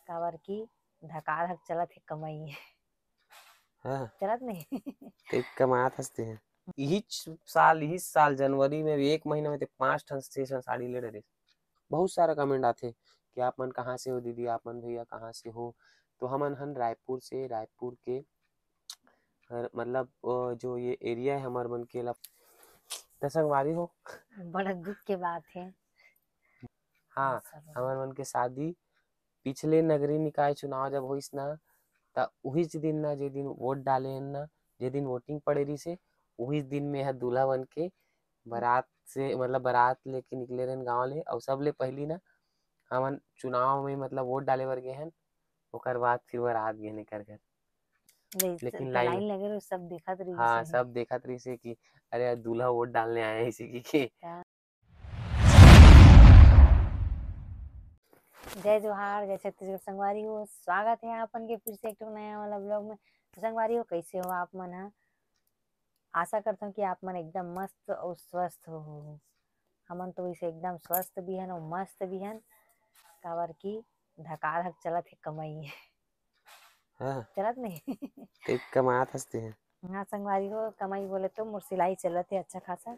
काबर की धका धक चलत है कमाई हाँ चलत नहीं ते कमात हंसते हैं। यही साल जनवरी में भी 1 महीना में ते 5 ठन स्टेशन साड़ी ले रहे। बहुत सारा कमेंट आते कि आप मन कहाँ से हो दीदी, आप मन भैया कहाँ से हो। तो हमन हन रायपुर से, रायपुर के मतलब जो ये एरिया है हमार मन के ला संगवारी हो। बड़ा दुख के बात है। हाँ हमार मन के शादी पिछले नगरीय निकाय चुनाव जब होइस ना त उहिच दिन ना जे दिन वोट डाले हन ना, जे दिन वोटिंग पड़े रही से उही दिन में है दूल्हा बन के बारात से मतलब बारात लेके निकले रहन गाँव ले। और सब ले पहली ना हमन चुनाव में मतलब वोट डाले बर गए हन, ओकर बाद फिर बारात गए कर घर। लेकिन लाइन लाइन लगे रहे सब देखत रही हाँ से सब देखत रही से कि अरे दूल्हा वोट डालने आए हैं इसी की। जय जोहार, जय छत्तीसगढ़ संगवारी हो। स्वागत है आपन के फिर से एक नया वाला ब्लॉग में। तो संगवारी हो कैसे हो आप मन हा? आशा करता हूँ कि आप मन एकदम मस्त और स्वस्थ हो। हमन तो वैसे एकदम स्वस्थ भी हन और मस्त भी हन, काबर की धका धक चलत है कमाई हाँ चलत नहीं ते कमात हंसते हैं। हाँ संगवारी हो, कमाई बोले तो मोर सिलाई चलत है अच्छा खासा।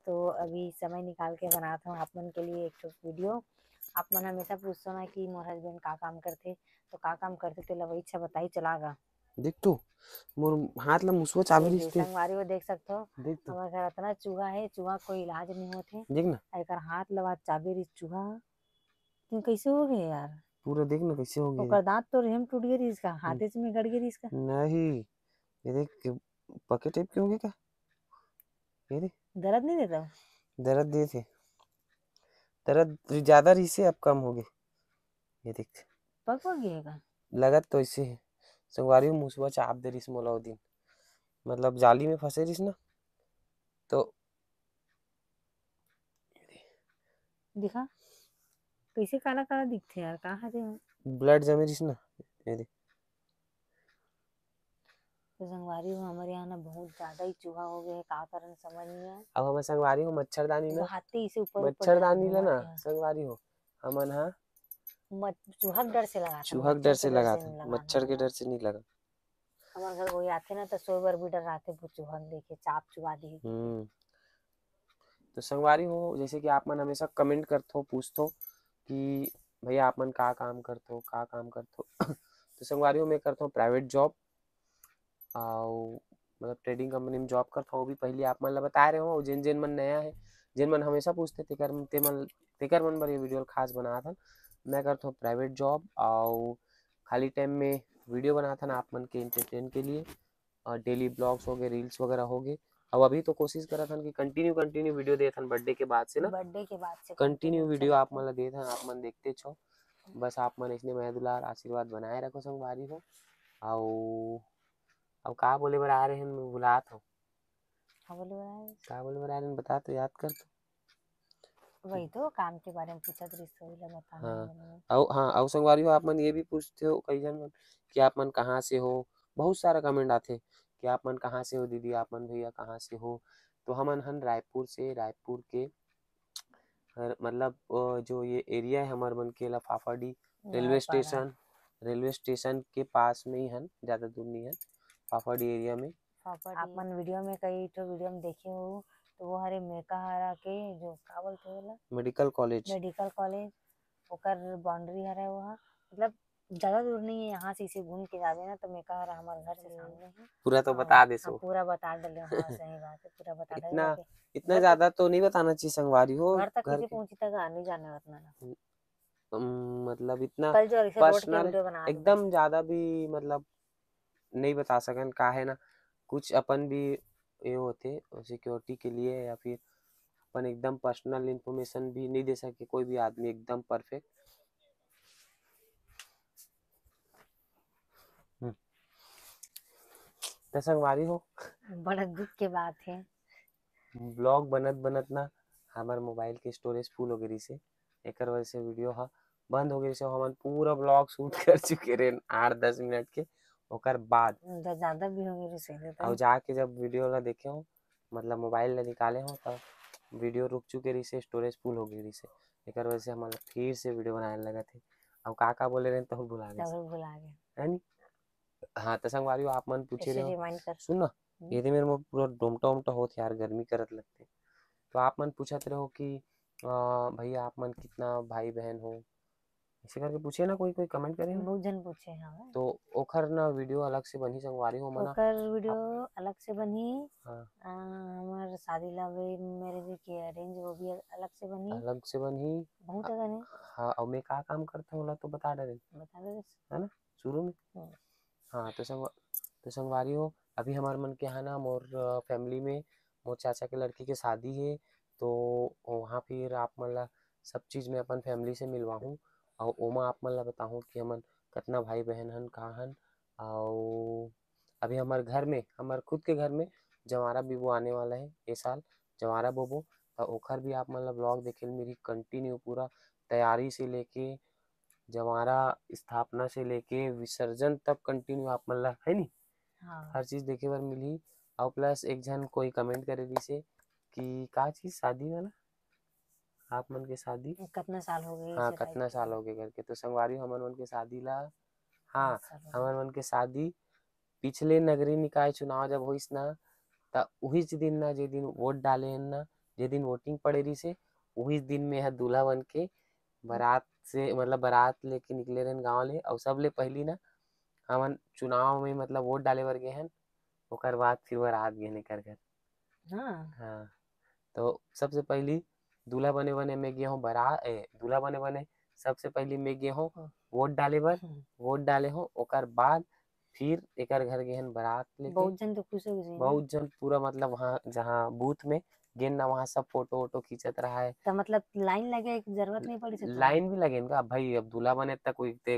तो अभी समय निकाल के बनाता हूँ आप मन के लिए एक ठो वीडियो। आप मन हमेशा पूछते हो ना कि मोर हस्बैंड का काम करते, तो का काम करते तो लवई अच्छा बताई चलागा। देख तो मोर हाथ ला मुसवा चाबी ये रिश्ते। संगवारी हो देख सकते हो देख तो हमारे घर इतना चूहा है, चूहा कोई इलाज नहीं होते। देख ना एकर हाथ लवा चाबी रिस चूहा तुम कैसे हो गए यार? पूरा देख ना कैसे हो गया ओकर दांत तो रेम टूट गई इसका, हाथे से में गड़ गई इसका। नहीं ये देख पके टाइप के हो गए क्या। ये देख दर्द नहीं देता? दर्द दे थे, दर्द ज्यादा रही से अब कम हो गए। ये देख पक गएगा लगत तो ऐसे है। संगवारी मुसवा चाप दे रिस मोला ओ दिन, मतलब जाली में फंसे रिस ना तो दिखा कैसे काला काला दिखते यार, कहाँ थे? ब्लड जमे रिस ना। ये देख तो संगवारी हो हमारे यहाँ ना बहुत ज्यादा ही चूहा हो गया है, का कारण समझ नहीं आया। अब हमें संगवारी हो मच्छरदानी ना, भागते इसे ऊपर ऊपर मच्छरदानी ला घूमत ना है। संगवारी हो हमन हाँ चूहा के डर से लगा था, चूहा के डर मच्छर के से डर लगा से था, नहीं लगाना मच्छर के है। डर से नहीं लगा। हमारे घर कोई आते ना तो सोए बर भी डर आते, वो चूहा देखे चाप चुबा दी। तो संगवारी हो जैसे कि आप मन हमेशा कमेंट करते हो पूछते हो कि भैया आप मन का काम करते हो, का काम करते हो तो संगवारी हो मैं करता हूँ प्राइवेट जॉब और मतलब ट्रेडिंग कंपनी में जॉब करता हूँ। भी पहले आप मन ला बता रहे हो, जिन जिन मन नया है, जिन मन हमेशा पूछते तेकर मन बर ये वीडियो खास बनाया था। मैं करता हूँ प्राइवेट जॉब और खाली टाइम में वीडियो बनाता था आप मन के एंटरटेन के लिए, और डेली ब्लॉग्स हो गए, रील्स वगैरह हो गए। अब अभी तो कोशिश करा था कि कंटिन्यू वीडियो दे था बर्थडे के बाद से ना, बर्थडे के बाद से कंटिन्यू कंटिन्यू वीडियो आप चलते। मन ला दे था, आप मन देखते छो। बस आप मन इसने मैं दुलार आशीर्वाद बनाए रखो संगवारी हो। और अब का बोले बर आ रहे हैं मैं बुलात हूँ, हाँ बोले यार, का बोले बर आ रहे हैं बता तो याद कर तो। वही तो काम के बारे में पूछा तो रिश्ते बताना है हाँ मैंने। और संगवारी हो आप मन ये भी पूछते हो कई जन मन कि आप मन कहाँ से हो। बहुत सारा कमेंट आते कि आप मन कहाँ से हो दीदी, आप मन भैया कहाँ से हो। तो हमन हन रायपुर से, रायपुर के मतलब जो ये एरिया है हमार मन के फाफाडी नौपाड़ा रेलवे स्टेशन के पास में ही हन, ज़्यादा दूर नहीं है फाफाडी एरिया में। आप मन वीडियो में कई तो वीडियो में देखे हो तो वो हरे मेकाहारा के जो का बोलते होला मेडिकल कॉलेज मेडिकल कॉलेज, ओकर बाउंड्री हरे वहाँ, मतलब ज्यादा दूर नहीं है यहाँ से। इसे घूम के जावे ना तो मेकाहारा हमारे घर से सामने है। पूरा तो और बता दे हाँ सो पूरा बता डले, हाँ सही बात है, पूरा बता डले इतना बाकी इतना घर तक, ज्यादा तो नहीं बताना चाहिए संगवारी हो घर तक घर कैसे के। पहुंची तक आने जाने उतना ना। मतलब इतना कल जो ऐसे रोड के पर्सनल वीडियो बना दूंगी। एकदम ज्यादा भी मतलब नहीं बता सकन का है ना, कुछ अपन भी ये होते सिक्योरिटी के लिए या फिर अपन एकदम पर्सनल इंफॉर्मेशन भी नहीं दे सके कोई भी आदमी एकदम परफेक्ट। तो संगवारी हो बड़ा दुख के बात है। ब्लॉग बनत बनत ना हमार मोबाइल के स्टोरेज फुल हो गई से, एक वजह से वीडियो हा बंद हो गई से। हम पूरा ब्लॉग शूट कर चुके रहे 8-10 मिनट के, ओकर बाद ज्यादा भी होंगे रिसेले और तो। जाके जब वीडियो ला देखे हो मतलब मोबाइल ला निकाले हो तब वीडियो रुक चुके रही से, स्टोरेज फुल हो गई रही से। एक वजह से हमारा फिर से वीडियो बनाने लगा थे। अब का बोले रहे तो भुला गए तब भुला गए है नी। हाँ तो संगवारियों आप मन पूछे ऐसे रहे हो, रिमाइंड कर। सुन ना ये मेरे में पूरा डोमटा उमटा होत यार, गर्मी करत लगते। तो आप मन पूछत रहो कि भैया आप मन कितना भाई बहन हो, ऐसे करके पूछे ना, कोई कोई कमेंट करे ना। बहुत जन पूछे हाँ। तो ओखर ना वीडियो अलग से बनी संगवारी हो मना। ओकर वीडियो अलग से बनी। हाँ हमार शादी लव मैरिज की अरेंज वो भी अलग से बनी। अलग से बनी। बहुत अगर है। हाँ और मैं का काम करता हूँ तो बता डरे बता दे। है ना शुरू में। हाँ तो संगवारी हो अभी हमारे मन के यहाँ ना मोर फैमिली में मोर चाचा के लड़की के शादी है। तो वहाँ फिर आप मन ला सब चीज़ में अपन फैमिली से मिलवा हूँ और ओमा आप मन ला बताहूँ कि हमन कितना भाई बहन हन का हन। और अभी हमारे घर में हमारे खुद के घर में जवारा बीबो आने वाला है ये साल, जवारा बोबो। तो ओखर भी आप मन ला ब्लॉग देखे मेरी कंटिन्यू पूरा तैयारी से लेके जवारा स्थापना से लेके विसर्जन तक कंटिन्यू आप मन ला है नी हाँ। हर चीज देखे बर मिली। और प्लस एक जन कोई कमेंट करे दिसे कि का चीज शादी वाला आप मन के शादी कितना साल हो गए हाँ इसे टाइप कितना के साल हो गए करके। तो संगवारी हमन मन के शादी ला हाँ 5 साल हो गए। हमन मन के शादी पिछले नगरीय निकाय चुनाव जब होइस ना त उहिच दिन ना जे दिन वोट डाले हन ना, जे दिन वोटिंग पड़े रही से उहिच दिन में यह दूल्हा बन के बारात से मतलब बारात लेके निकले रहन गाँव ले। और सबले पहली ना हमन चुनाव में मतलब वोट डाले बर गए हन, ओकर बाद फिर बारात गए निकर घर। हाँ। हाँ तो सबसे पहली दूल्हा बने बने मैं गया हूँ दूल्हा बने बने सबसे पहली मैं गया हूँ वोट डाले बर, वोट डाले हूँ ओकर बाद फिर एकर घर गए हन बारात लेके। बहुत जन तो खुश हो गए। बहुत जन पूरा मतलब वहाँ जहाँ बूथ में गेन ना वहाँ सब फोटो वोटो खींचत रहा है। तो मतलब लाइन लगे की जरूरत नहीं पड़ी से तो लाइन भी लगे इनका भाई, अब दूल्हा बने तक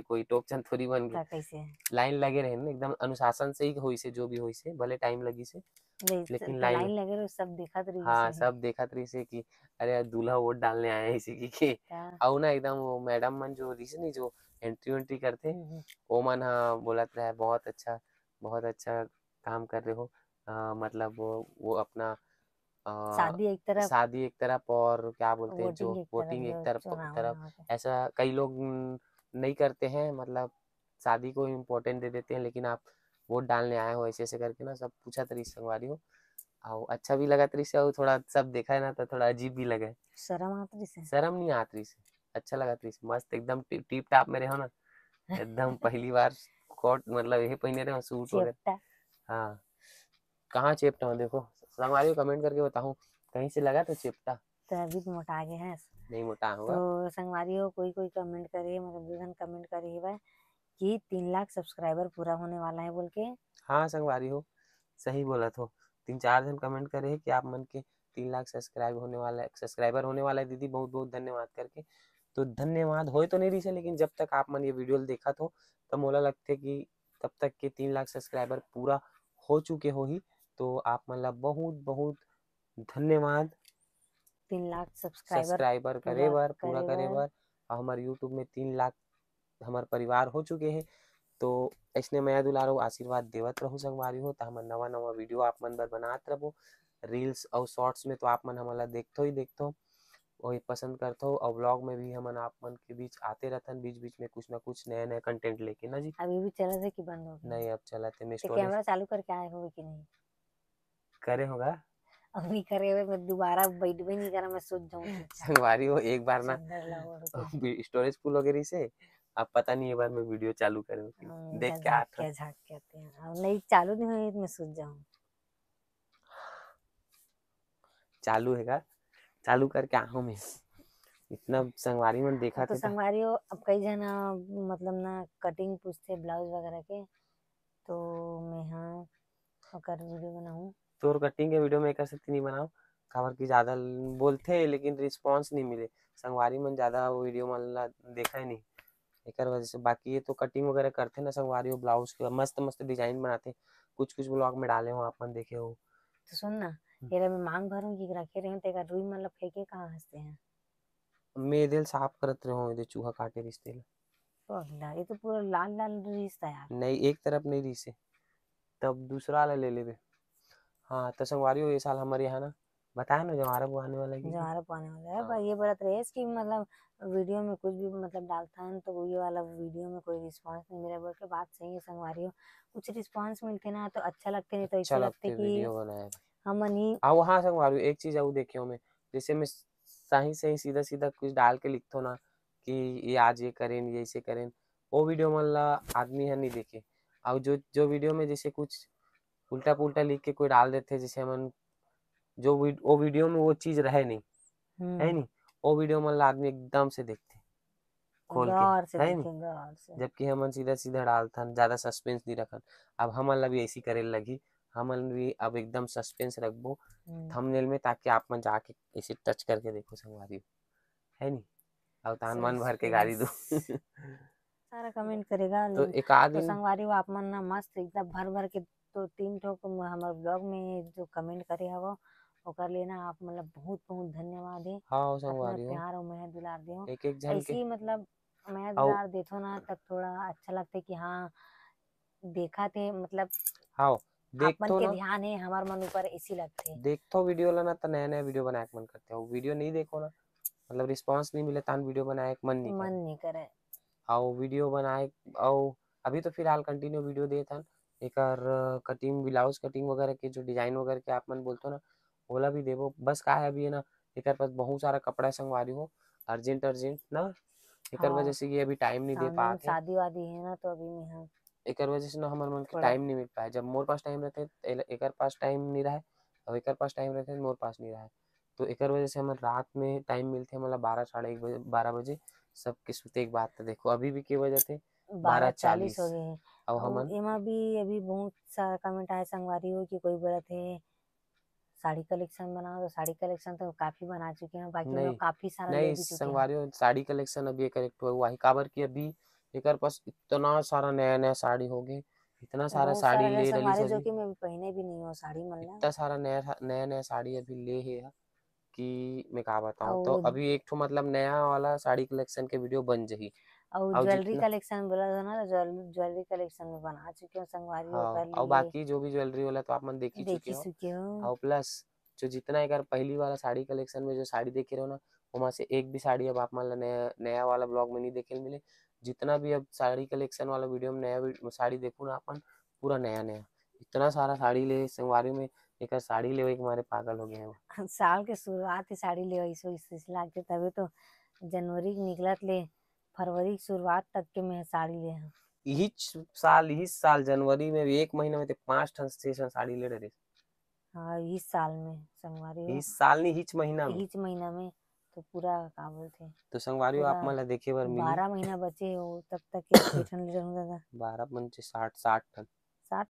कोई टोकचंद थोड़ी बन गए। कैसे लाइन लगे रहे ना एकदम अनुशासन से ही होई से जो भी होई से भले टाइम लगी से लेकिन तो लाइन लाइन लगे रहे सब देखा तो रही हाँ से सब देखत रही से कि अरे यार दूल्हा वोट डालने आए हैं इसी की के। क्या। और ना एकदम वो मैडम मन जो रही से नहीं जो एंट्री वेंट्री करते वो मन हाँ बोलत रहा है बहुत अच्छा काम कर रहे हो। मतलब वो अपना शादी एक तरफ शादी एक तरफ और क्या बोलते हैं जो वोटिंग एक वोटिंग एक तरफ चुनाव तरफ वहाँ पे। ऐसा कई लोग नहीं करते हैं मतलब शादी को इम्पोर्टेंट दे देते हैं। लेकिन आप वोट डालने आए हो ऐसे ऐसे करके ना सब पूछा तरी संगवारी हो और अच्छा भी लगा तरी से और थोड़ा सब देखा है ना तो थोड़ा अजीब भी लगे। शर्म आती से शर्म नहीं आत रही से अच्छा लगा तरी से मस्त एकदम टीप टाप में रहो ना एकदम पहली बार कोट मतलब यही पहने रहे सूट वगैरह। चेप्टा हाँ कहाँ चेपटा हूँ देखो संगवारी को कमेंट करके बताऊँ कहीं से लगा तो चेपटा तो अभी तो मोटा गए हैं। नहीं मोटा होगा। तो संगवारी हो कोई कमेंट करे मतलब दूसरा कमेंट करे है कि 3 लाख सब्सक्राइबर पूरा होने वाला है बोल के। हाँ संगवारी हो सही बोला तो 3-4 जन कमेंट करे है कि आप मन के 3 लाख सब्सक्राइबर होने वाला है दीदी बहुत बहुत धन्यवाद करके। तो धन्यवाद होए तो नहीं रही से लेकिन जब तक आप मन ये वीडियो देखा तो तब मोला लगते कि तब तक के 3 लाख सब्सक्राइबर पूरा हो चुके हो ही। तो आप मन ला बहुत बहुत धन्यवाद 3 लाख सब्सक्राइबर करे बर पूरा करे बर बर। और हमारे यूट्यूब में 3 लाख हमारे परिवार हो चुके हैं। तो ऐसने मैं दुलारो आशीर्वाद देवत रहूँ संगवारी हो तो हमन नवा नवा वीडियो आप मन बर बनात रहो रील्स और शॉर्ट्स में तो आप मन हमला देखथो वही पसंद करथो और व्लॉग में भी हमन आप मन के बीच आते रहथन बीच बीच में कुछ ना कुछ नया नया कंटेंट लेके ना जी। अभी भी चला था कि बंद हो गया। नहीं अब चला थे मैं तो स्टोरेज कैमरा चालू करके आए हो कि नहीं। करे होगा अभी करे हुए मैं दोबारा बैठ भी नहीं करा मैं सोच जाऊँ संगवारी हो एक बार ना डर लगा स्टोरेज फुल वगैरह से अब पता नहीं एक बार मैं वीडियो चालू करूँ देख के आता झाँक के आते हैं नहीं चालू नहीं हुई तो मैं सोच जाऊँ चालू हैगा चालू करके आहूँ मैं इतना संगवारी में देखा तो थे संगवारी हो अब कई जना मतलब ना कटिंग पूछते ब्लाउज वगैरह के तो मैं हाँ अगर वीडियो बनाऊँ तोर कटिंग के वीडियो में एक सकती नहीं बनाओ काबर की ज्यादा बोलते लेकिन रिस्पांस नहीं मिले संगवारी मन ज्यादा वीडियो मन ला देखा ही नहीं एक वजह से। बाकी ये तो कटिंग वगैरह करते ना संगवारी हो ब्लाउज के मस्त मस्त डिजाइन बनाते कुछ कुछ ब्लॉग में डाले हो अपन देखे हो। तो सुन ना तेरा मैं मांग भरूँ कि रखे रहे तेरा रुई मतलब फेंके कहाँ हंसते हैं। मैं दिल साफ करत रहे हो चूहा काटे रिश्ते तो अगला ये तो पूरा लाल लाल रिश्ता यार। नहीं एक तरफ नहीं रिश्ते तब दूसरा वाला ले लेबे। हाँ तो संगवारी हो ये साल हमारे यहाँ ना बताया ना जवारा वो आने वाला है जो कि हमारा पाने वाला है, हाँ पर ये बोलत रहे कि मतलब वीडियो में कुछ भी मतलब डालता है तो ये वाला वीडियो में कोई रिस्पांस नहीं मिला, बोल के बात सही है संगवारी हो। कुछ रिस्पांस मिलते ना तो अच्छा लगते, नहीं तो अच्छा ऐसे लगते लगते कि वीडियो बनाए हमन ही आओ हाँ संगवारी एक चीज आऊ देखियो मैं जैसे मैं सही सही सीधा सीधा कुछ डाल के लिखतो ना कि ये आज ये करें ये ऐसे करें वो वीडियो मन ला आदमी है नहीं देखे और जो जो वीडियो में जैसे कुछ उल्टा पुल्टा लिख के कोई डाल देते जैसे मन जो वो वीडियो में वो चीज रहे नहीं है नहीं वो वीडियो मन ला आदमी एकदम से देखते खोल के गौर से है नहीं देखें, गौर से। जबकि हमन सीधा सीधा डालथन ज्यादा सस्पेंस नहीं रखन अब हमन ला भी ऐसी करे लगी हमन भी अब एकदम सस्पेंस रखबो थंबनेल में ताकि आप मन जाके ऐसे टच करके देखो संगवारी है नहीं अब तान मन भर के गाड़ी दो सस्पेंस सारा कमेंट करेगा तो एक आध तो दिन संगवारी वो आप मन ना मस्त एकदम भर भर के तो 3 ठो हमारे ब्लॉग में जो कमेंट करे हवो ओकर लेना आप मतलब बहुत बहुत धन्यवाद है। हाँ इतना संगवारी हो प्यार और मेहर दुलार दे एक एक जन ऐसे के ही मतलब मेहर आओ दुलार देथो ना तब थोड़ा अच्छा लगता है कि हाँ देखा थे मतलब हाँ आप मन देखतो के ना ध्यान है हमार मन ऊपर ऐसी लगते। देखतो वीडियो ला ना तो नया नया वीडियो बनाए के मन करते हो वीडियो नहीं देखो ना मतलब रिस्पांस नहीं मिले तान वीडियो बनाए के मन नहीं मन करे नहीं करे। आओ वीडियो बनाए आओ अभी तो फिलहाल कंटिन्यू वीडियो दे था एकर कटिंग ब्लाउज कटिंग वगैरह के जो डिजाइन वगैरह के आप मन बोलते हो ना ओला भी देवो बस का है अभी है ना एकर पास बहुत सारा कपड़ा संगवारी हो अर्जेंट अर्जेंट ना एकर वजह हाँ से ये अभी टाइम नहीं दे सामने में पाते हैं शादी वादी है ना तो अभी में हम एकर वजह से ना हमार मन के थोड़ा टाइम नहीं मिल पाए जब मोर पास टाइम रहते एकर पास टाइम नहीं रहे और एकर पास टाइम रहते मोर पास नहीं रहे तो एकर वजह से हमार रात में टाइम मिलते मतलब 12 साढ़े 1 बजे 12 बजे सबके सुते एक बात तो देखो अभी भी के बजे थे 12:40 हो 12:40 गए हैं। और और हमन एमा भी अभी बहुत सारा कमेंट आए संगवारी हो कि कोई बोला थे साड़ी कलेक्शन बनाओ तो साड़ी कलेक्शन तो काफी बना चुके हैं, बाकी हम लोग नहीं काफी सारा ले नहीं भी चुके हैं। संगवारी साड़ी कलेक्शन अभी करेक्ट हुआ है काबर की अभी एकर पास इतना सारा नया नया साड़ी हो गए इतना सारा बहुत साड़ी सारा ले ले रही संगवारी जो अभी कि मैं पहने भी नहीं हूँ साड़ी मतलब। इतना सारा नया नया नया साड़ी अभी ले है कि मैं का बताऊँ तो और अभी एक ठो मतलब नया वाला साड़ी कलेक्शन के वीडियो बन जही और और ज्वेलरी जितना कलेक्शन बोला था ना तो ज्वेलरी कलेक्शन में बना चुके हो संगवारी हाँ होकर और लिए बाकी जो भी ज्वेलरी वाला तो आप मन देख ही चुके देखी हो चुके हो। और प्लस जो जितना एक बार पहली वाला साड़ी कलेक्शन में जो साड़ी देखे रहो ना वहाँ से एक भी साड़ी अब आप मान लो नया नया वाला ब्लॉग में नहीं देखे ले मिले जितना भी अब साड़ी कलेक्शन वाला वीडियो में नया साड़ी देखो ना अपन पूरा नया नया इतना सारा साड़ी ले संगवारी में एक साड़ी ले के हमारे पागल हो गए हैं साल के शुरुआत ही साड़ी ले वैसे वैसे लागते तभी तो जनवरी के निकलत ले फरवरी की शुरुआत तक के मैं साड़ी ले हूँ। यही साल जनवरी में भी एक महीने में तो 5 ठन 6 ठन साड़ी ले रहे हाँ इस साल में संगवारी हो इस साल नहीं हिच महीना में इच महीना में तो पूरा का बोलते तो संगवारी हो पूरा आप मन ला देखे बर मिली 12 महीना बचे हो तब तक के ठन लीटर होता था। 12 पंचे 60 60 ठन